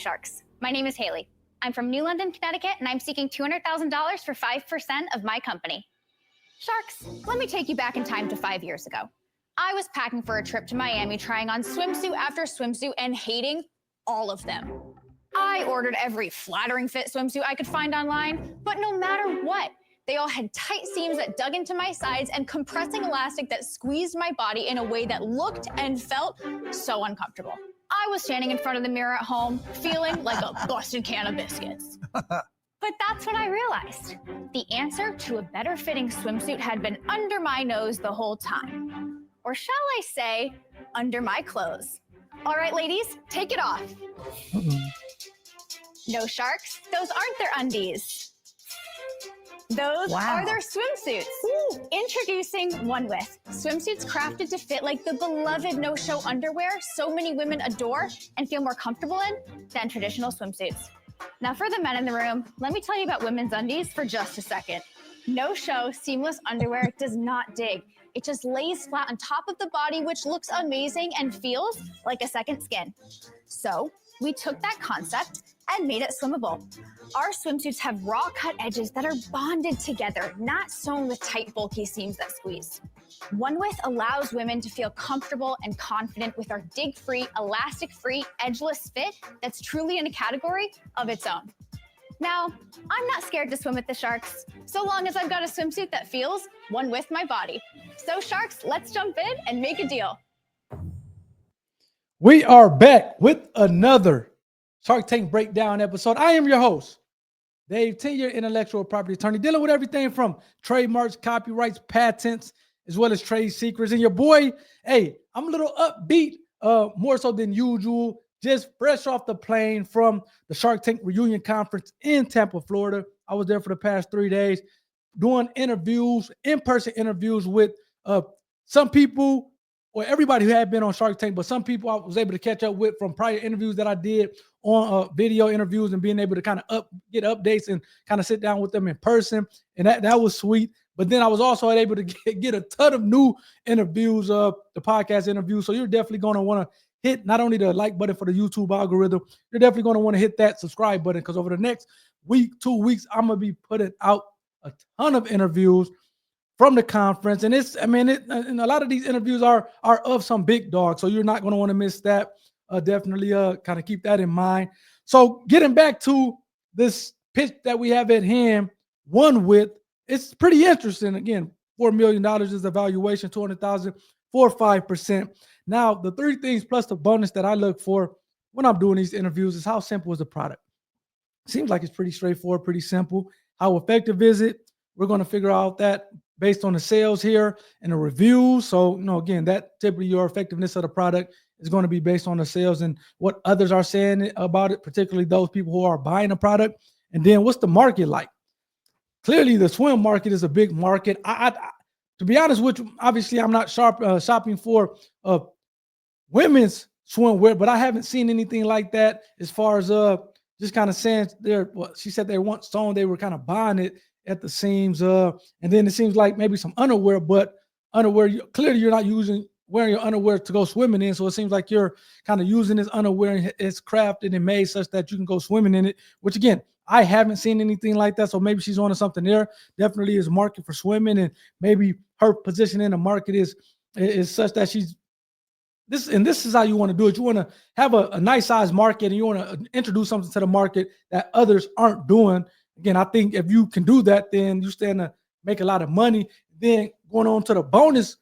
Sharks. My name is Haley. I'm from New London, Connecticut, and I'm seeking $200,000 for 5% of my company. Sharks, let me take you back in time to 5 years ago. I was packing for a trip to Miami, trying on swimsuit after swimsuit and hating all of them. I ordered every flattering fit swimsuit I could find online, but no matter what, they all had tight seams that dug into my sides and compressing elastic that squeezed my body in a way that looked and felt so uncomfortable. I was standing in front of the mirror at home, feeling like a busted can of biscuits. But that's when I realized the answer to a better fitting swimsuit had been under my nose the whole time. Or shall I say, under my clothes. All right, ladies, take it off. No, Sharks, those aren't their undies. Those are their swimsuits. Ooh. Introducing OneWith. Swimsuits crafted to fit like the beloved no-show underwear so many women adore and feel more comfortable in than traditional swimsuits. Now for the men in the room, let me tell you about women's undies for just a second. No-show seamless underwear does not dig. It just lays flat on top of the body, which looks amazing and feels like a second skin. So we took that concept and made it swimmable. Our swimsuits have raw cut edges that are bonded together, not sewn with tight, bulky seams that squeeze. OneWith allows women to feel comfortable and confident with our dig-free, elastic-free, edgeless fit that's truly in a category of its own. Now, I'm not scared to swim with the Sharks, so long as I've got a swimsuit that feels one with my body. So Sharks, let's jump in and make a deal. We are back with another Shark Tank Breakdown episode. I am your host, Dave, 10-year intellectual property attorney, dealing with everything from trademarks, copyrights, patents, as well as trade secrets. And your boy, hey, I'm a little upbeat, more so than usual, just fresh off the plane from the Shark Tank Reunion Conference in Tampa, Florida. I was there for the past 3 days doing interviews, in-person interviews with some people, or everybody who had been on Shark Tank, but some people I was able to catch up with from prior interviews that I did on video interviews, and being able to kind of get updates and kind of sit down with them in person. And that was sweet. But then I was also able to get a ton of new interviews, the podcast interviews. So you're definitely going to want to hit not only the like button for the YouTube algorithm, you're definitely going to want to hit that subscribe button, because over the next week, 2 weeks, I'm going to be putting out a ton of interviews from the conference. And and a lot of these interviews are of some big dogs. So you're not going to want to miss that. Definitely kind of keep that in mind. So getting back to this pitch that we have at hand, OneWith, it's pretty interesting. Again, $4 million is the valuation, $200,000 for 5%. Now, the three things plus the bonus that I look for when I'm doing these interviews is how simple is the product. Seems like it's pretty straightforward, pretty simple. How effective is it? We're going to figure out that based on the sales here and the reviews. So, again, that typically your effectiveness of the product is going to be based on the sales and what others are saying about it, particularly those people who are buying the product. And then what's the market like? Clearly, the swim market is a big market. I to be honest with you, obviously, I'm not shopping for women's swimwear, but I haven't seen anything like that as far as just kind of saying she said they once sewn, they were kind of buying it at the seams. And then it seems like maybe some underwear, but underwear, clearly you're not wearing your underwear to go swimming in. So it seems like you're kind of using this underwear and it's crafted and made such that you can go swimming in it, which again, I haven't seen anything like that. So maybe she's onto something there. Definitely is a market for swimming, and maybe her position in the market is such that this is how you want to do it. You want to have a nice size market, and you want to introduce something to the market that others aren't doing. Again, I think if you can do that, then you stand to make a lot of money. Then going on to the bonus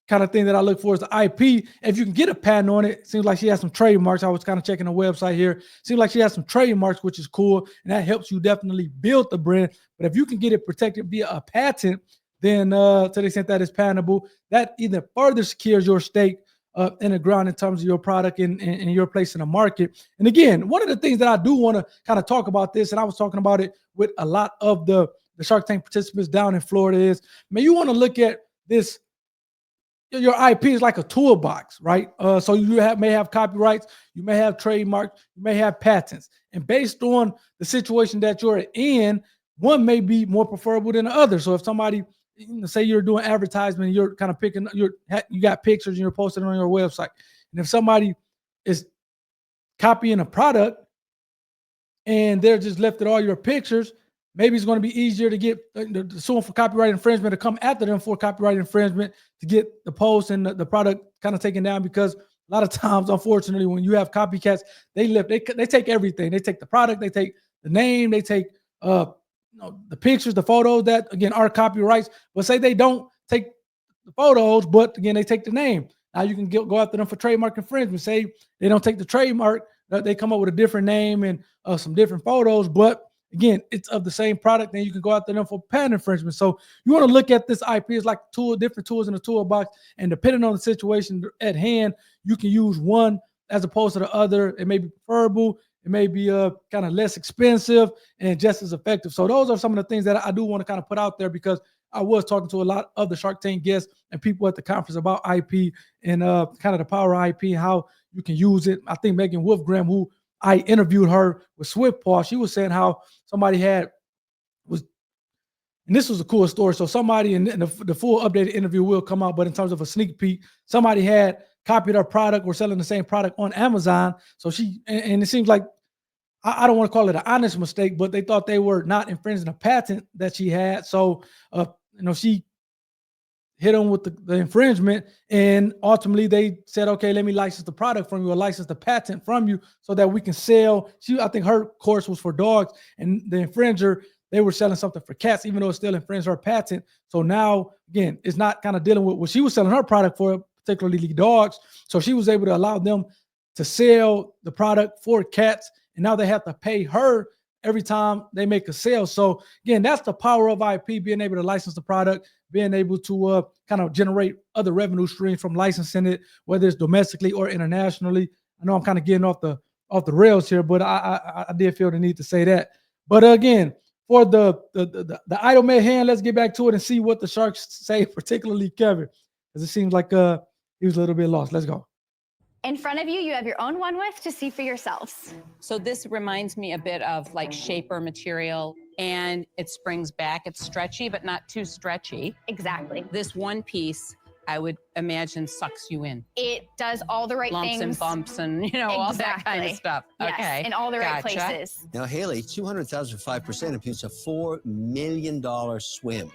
kind of thing that I look for is the IP. If you can get a patent on it, seems like she has some trademarks. I was kind of checking the website here. Seems like she has some trademarks, which is cool, and that helps you definitely build the brand. But if you can get it protected via a patent, then to the extent that it's patentable, that either further secures your stake in the ground in terms of your product and your place in the market. And again, one of the things that I do want to kind of talk about this, and I was talking about it with a lot of the Shark Tank participants down in Florida, is, man, you want to look at this. Your IP is like a toolbox, right? So you may have copyrights, you may have trademarks, you may have patents. And based on the situation that you're in, one may be more preferable than the other. So if somebody, say you're doing advertisement, and you're kind of you got pictures and you're posting it on your website. And if somebody is copying a product and they're just left at all your pictures, maybe it's going to be easier to get suing for copyright infringement to come after them for copyright infringement to get the post and the product kind of taken down, because a lot of times, unfortunately, when you have copycats, they take everything. They take the product, they take the name, they take the pictures, the photos that, again, are copyrights. But say they don't take the photos, but again, they take the name. Now you can go after them for trademark infringement. Say they don't take the trademark, they come up with a different name and some different photos, but again, it's of the same product, then you can go after them for patent infringement. So you want to look at this IP as like different tools in the toolbox, and depending on the situation at hand, you can use one as opposed to the other. It may be preferable, it may be kind of less expensive and just as effective. So those are some of the things that I do want to kind of put out there, because I was talking to a lot of the Shark Tank guests and people at the conference about IP and kind of the power of IP, how you can use it. I think Megan Wolfgram, who I interviewed her with Swift Paw, she was saying how somebody and this was a cool story. So somebody, and the full updated interview will come out, but in terms of a sneak peek, somebody had copied her product or selling the same product on Amazon. So and it seems like, I don't want to call it an honest mistake, but they thought they were not infringing a patent that she had. So, she hit them with the infringement, and ultimately they said, okay, let me license the product from you or license the patent from you so that we can sell. I think her course was for dogs, and the infringer, they were selling something for cats, even though it still infringed her patent. So now, again, it's not kind of dealing with what she was selling her product for, particularly dogs. So she was able to allow them to sell the product for cats, and now they have to pay her every time they make a sale. So again, that's the power of IP, being able to license the product, being able to kind of generate other revenue streams from licensing it, whether it's domestically or internationally. I know I'm kind of getting off the rails here, but I did feel the need to say that. But again, for the idle mayhem, let's get back to it and see what the Sharks say, particularly Kevin, because it seems like he was a little bit lost. Let's go. In front of you, you have your own OneWith to see for yourselves. So this reminds me a bit of like shaper material, and it springs back. It's stretchy, but not too stretchy. Exactly. This one piece, I would imagine, sucks you in. It does all the right things. Lumps and bumps and, all that kind of stuff. Yes, okay. in all the right places. Now, Haley, $200,000 for 5% imputes a $4 million swim.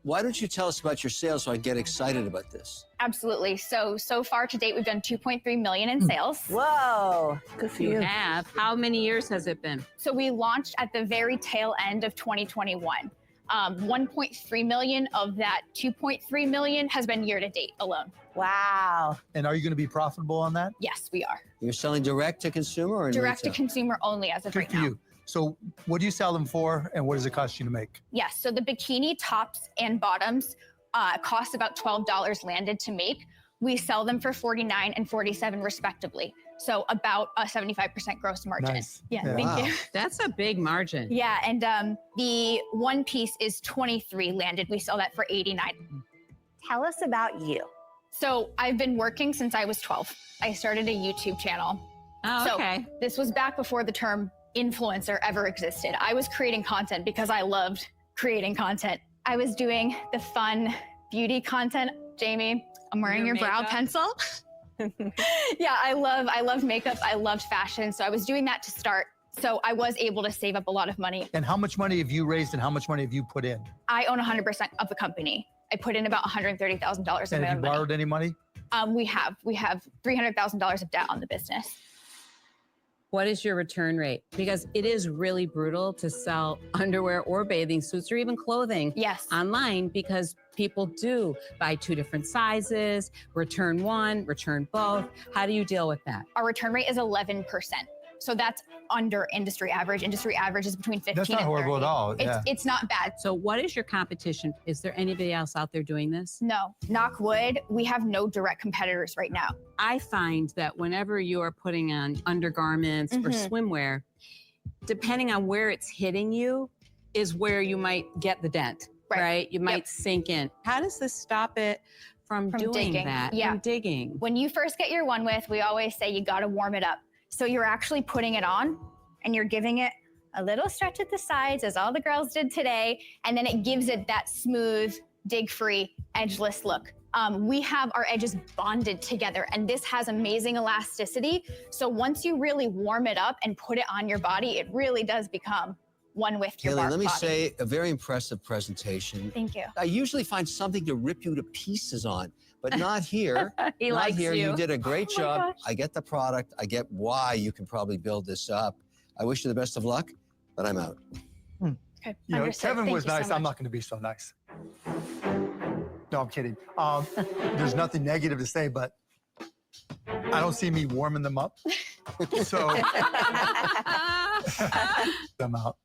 Why don't you tell us about your sales so I get excited about this? Absolutely. So far to date, we've done 2.3 million in sales. Whoa, good for you. Have. How many years has it been? So we launched at the very tail end of 2021. 1.3 million of that 2.3 million has been year to date alone. Wow. And are you going to be profitable on that? Yes, we are. You're selling direct to consumer or in Direct retail? to consumer only as of Good right for now. you. So what do you sell them for, and what does it cost you to make? Yes, so the bikini tops and bottoms cost about $12 landed to make. We sell them for $49 and $47 respectively. So about a 75% gross margin. Nice. Yeah, Yeah. thank Wow. you. That's a big margin. Yeah, and the one piece is 23 landed. We sell that for 89. Tell us about you. So I've been working since I was 12. I started a YouTube channel. Oh, okay. So this was back before the term influencer ever existed. I was creating content because I loved creating content. I was doing the fun beauty content. Jamie, I'm wearing your brow pencil. Yeah, I love makeup. I loved fashion. So I was doing that to start. So I was able to save up a lot of money. And how much money have you raised, and how much money have you put in? I own 100% of the company. I put in about $130,000 of And my have you own money. borrowed any money? We have $300,000 of debt on the business. What is your return rate? Because it is really brutal to sell underwear or bathing suits or even clothing Yes. online, because people do buy 2 different sizes, return one, return both. How do you deal with that? Our return rate is 11%. So that's under industry average. Industry average is between 15 That's not and 30. horrible at all. Yeah. It's not bad. So what is your competition? Is there anybody else out there doing this? No, knock wood, we have no direct competitors right now. I find that whenever you are putting on undergarments or swimwear, depending on where it's hitting you is where you might get the dent, right? You might sink in. How does this stop it from doing digging? that? Yeah. From digging. When you first get your OneWith, we always say you gotta warm it up. So you're actually putting it on and you're giving it a little stretch at the sides, as all the girls did today, and then it gives it that smooth, dig-free, edgeless look. we have our edges bonded together, and this has amazing elasticity. So once you really warm it up and put it on your body, it really does become one with your Kaylee, bark let me body. say, a very impressive presentation. Thank you. I usually find something to rip you to pieces on, but not here. He Not likes here. You did a great Oh my job. gosh. I get the product. I get why you can probably build this up. I wish you the best of luck, but I'm out. Okay, You know, understood. Kevin Thank was you so nice. I'm much. not going to be so nice. No, I'm kidding. There's nothing negative to say, but I don't see me warming them up. So I'm out.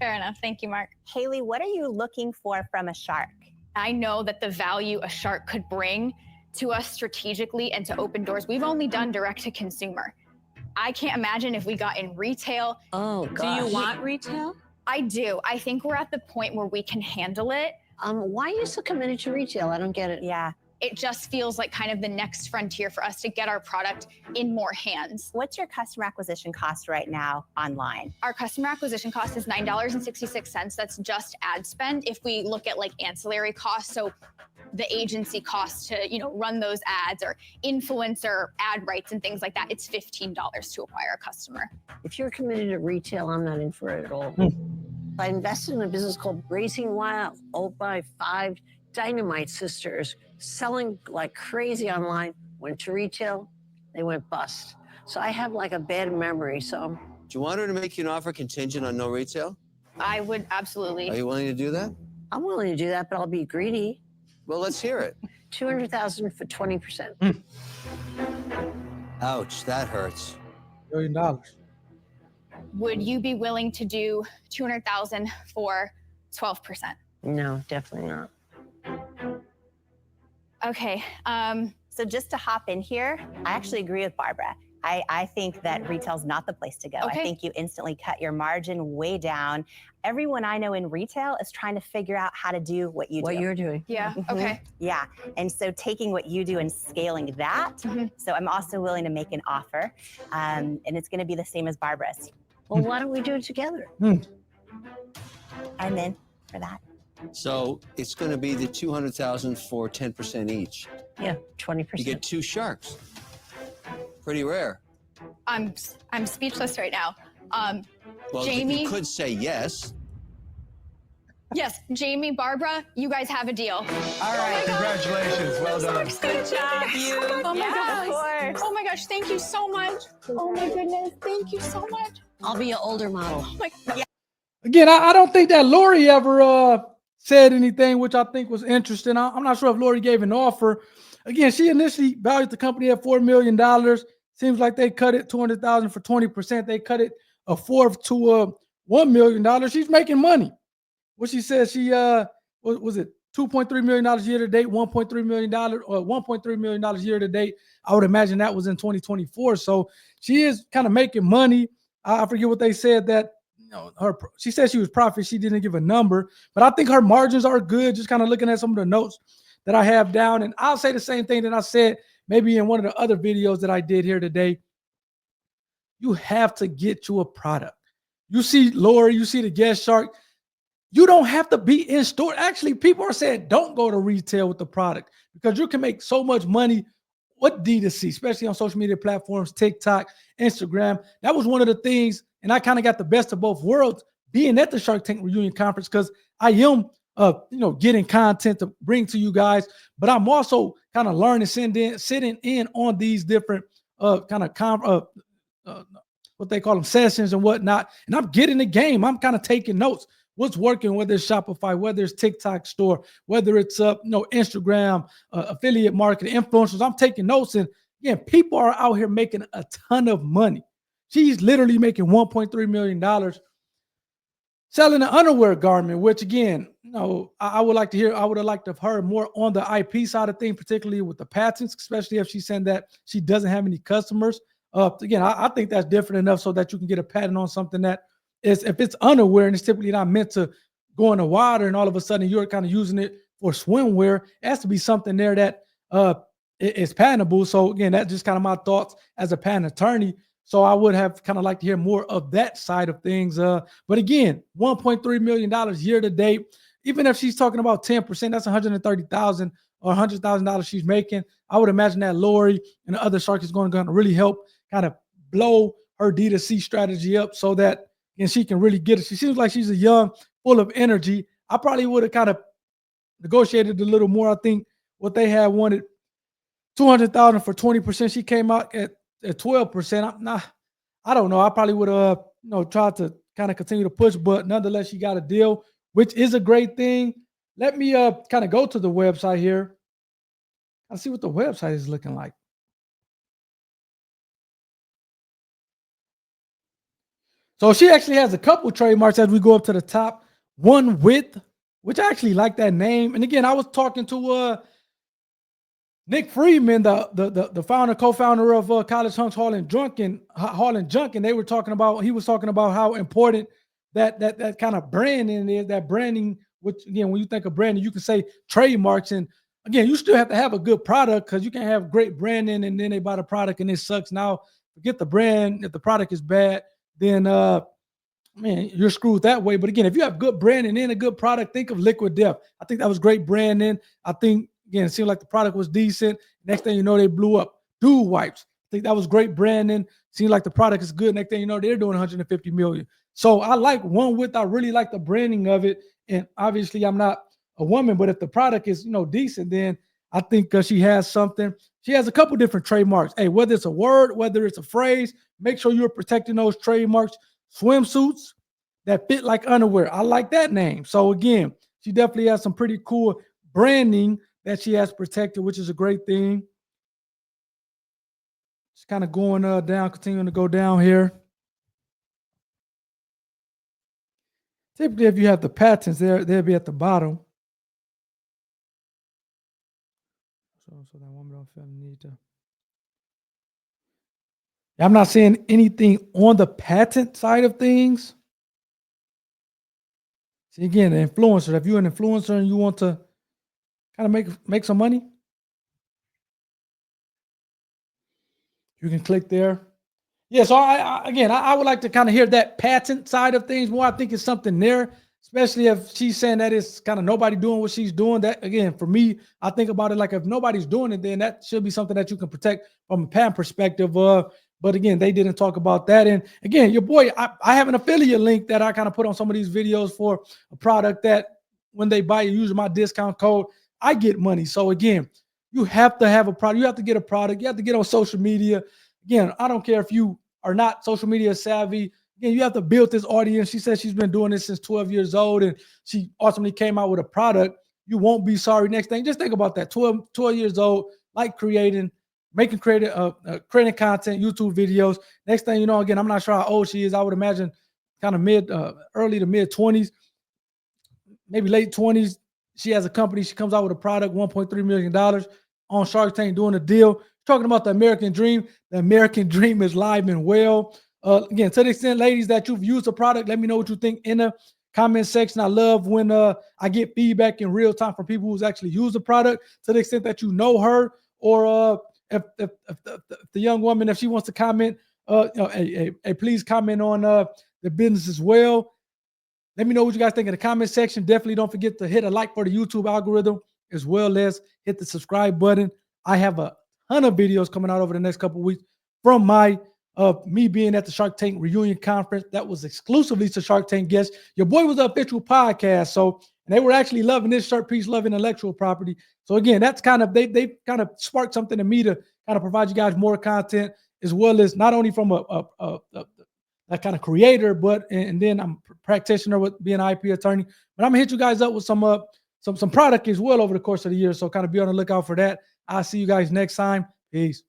Fair enough. Thank you, Mark. Haley, what are you looking for from a shark? I know that the value a shark could bring to us strategically and to open doors. We've only done direct to consumer. I can't imagine if we got in retail. Oh, Do gosh. you want retail? I do. I think we're at the point where we can handle it. Why are you so committed to retail? I don't get it. Yeah. It just feels like kind of the next frontier for us to get our product in more hands. What's your customer acquisition cost right now online? Our customer acquisition cost is $9.66. That's just ad spend. If we look at like ancillary costs, so the agency costs to, run those ads or influencer ad rights and things like that, it's $15 to acquire a customer. If you're committed to retail, I'm not in for it at all. I invested in a business called Raising Wild, owned by 5 Dynamite sisters, selling like crazy online. Went to retail, they went bust. So I have like a bad memory. So Do you want her to make you an offer contingent on no retail? I would Are absolutely. you willing to do that? I'm willing to do that, but I'll be greedy. Well, let's hear it. 200,000 for 20%. Ouch, that hurts. $1 billion. Would you be willing to do $200,000 for 12%? No, definitely not. Okay. So just to hop in here, I actually agree with Barbara. I think that retail's not the place to go. Okay. I think you instantly cut your margin way down. Everyone I know in retail is trying to figure out how to do what you do. What you're doing. Yeah. Mhm. Okay. Yeah. And so taking what you do and scaling that. Mhm. So I'm also willing to make an offer. And it's going to be the same as Barbara's. Well, why don't we do it together? I'm in for that. So it's going to be the 200,000 for 10% each. Yeah, 20%. You get 2 sharks. Pretty rare. I'm speechless right now. Well, Jamie? you could say yes. Yes, Jamie, Barbara, you guys have a deal. All right, congratulations. Well done. Good job, you. Oh my Yeah, gosh. of course. Oh my gosh, thank you so much. Oh my goodness, thank you so much. I'll be an older model. Oh my Again, I don't think that Lori ever said anything, which I think was interesting. I'm not sure if Lori gave an offer. Again, she initially valued the company at $4 million. Seems like they cut it $200,000 for 20%. They cut it a fourth to $1 million. She's making money. What she said, she what was it, $2.3 million year to date, $1.3 million or $1.3 million year to date. I would imagine that was in 2024. So she is kind of making money. I forget what they said that, she said she was profit. She didn't give a number, but I think her margins are good. Just kind of looking at some of the notes that I have down. And I'll say the same thing that I said maybe in one of the other videos that I did here today. You have to get you a product. You see Lori, you see the guest shark. You don't have to be in store. Actually, people are saying don't go to retail with the product because you can make so much money with D2C, especially on social media platforms, TikTok, Instagram. That was one of the things, and I kind of got the best of both worlds being at the Shark Tank Reunion Conference because I am getting content to bring to you guys, but I'm also kind of learning, sitting in on these different what they call them, sessions and whatnot. And I'm getting the game. I'm kind of taking notes. What's working, whether it's Shopify, whether it's TikTok store, whether it's Instagram, affiliate marketing, influencers. I'm taking notes. And again, people are out here making a ton of money. She's literally making $1.3 million selling an underwear garment, which again, I would like to hear. I would have liked to have heard more on the IP side of things, particularly with the patents, especially if she's saying that she doesn't have any customers. Again, I think that's different enough so that you can get a patent on something that is, if it's underwear and it's typically not meant to go in the water and all of a sudden you're kind of using it for swimwear, it has to be something there that is patentable. So again, that's just kind of my thoughts as a patent attorney. So I would have kind of liked to hear more of that side of things. But again, $1.3 million year to date. Even if she's talking about 10%, that's $130,000 or $100,000 she's making. I would imagine that Lori and the other shark is going to really help kind of blow her D2C strategy up so that she can really get it. She seems like she's a young, full of energy. I probably would have kind of negotiated a little more. I think what they had wanted $200,000 for 20%. She came out at 12%. I don't know. I probably would have tried to kind of continue to push, but nonetheless, she got a deal, which is a great thing. Let me kind of go to the website here. I'll see what the website is looking like. So she actually has a couple trademarks as we go up to the top. OneWith, which I actually like that name. And again, I was talking to Nick Friedman, the founder, co-founder of College Hunks Hall and Junk, and they were talking about, he was talking about how important that kind of branding is, that branding, which again, when you think of branding, you can say trademarks. And again, you still have to have a good product, because you can have great branding and then they buy the product and it sucks. Now, forget the brand. If the product is bad, then man, you're screwed that way. But again, if you have good branding and a good product, think of Liquid Death. I think that was great branding. I think, again, it seemed like the product was decent. Next thing you know, they blew up. Dude Wipes. I think that was great branding. Seems like the product is good. Next thing you know, they're doing 150 million. So I like OneWith. I really like the branding of it. And obviously, I'm not a woman, but if the product is, decent, then I think she has something. She has a couple different trademarks. Hey, whether it's a word, whether it's a phrase, make sure you're protecting those trademarks. Swimsuits that fit like underwear. I like that name. So again, she definitely has some pretty cool branding that she has protected, which is a great thing. Just kind of going down, continuing to go down here. Typically, if you have the patents, they'll be at the bottom. So that woman don't feel the need to. I'm not seeing anything on the patent side of things. See, again, the influencer. If you're an influencer and you want to kind of make some money, you can click there. Yeah, so I would like to kind of hear that patent side of things more. I think it's something there, especially if she's saying that it's kind of nobody doing what she's doing. That, again, for me, I think about it like if nobody's doing it, then that should be something that you can protect from a patent perspective. But again, they didn't talk about that. And again, your boy, I have an affiliate link that I kind of put on some of these videos for a product that when they buy it using my discount code, I get money. So again, you have to have a product. You have to get a product. You have to get on social media. Again, I don't care if you are not social media savvy. Again, you have to build this audience. She says she's been doing this since 12 years old, and she ultimately came out with a product. You won't be sorry. Next thing, just think about that. 12 years old, like creating content, YouTube videos. Next thing you know, again, I'm not sure how old she is. I would imagine kind of early to mid 20s, maybe late 20s. She has a company. She comes out with a product, $1.3 million on Shark Tank doing a deal. Talking about the American dream. The American dream is live and well. Again, to the extent, ladies, that you've used the product, let me know what you think in the comment section. I love when I get feedback in real time from people who's actually used the product. To the extent that you know her, or if the young woman, if she wants to comment, please comment on the business as well. Let me know what you guys think in the comment section. Definitely don't forget to hit a like for the YouTube algorithm, as well as hit the subscribe button. I have a ton of videos coming out over the next couple of weeks from me being at the Shark Tank reunion conference that was exclusively to Shark Tank guests. Your boy was the official podcast, and they were actually loving this shirt piece, loving intellectual property. So again, that's kind of they kind of sparked something in me to kind of provide you guys more content, as well as not only from a kind of creator, but and then I'm a practitioner with being an IP attorney. But I'm gonna hit you guys up with some product as well over the course of the year. So kind of be on the lookout for that. I'll see you guys next time. Peace.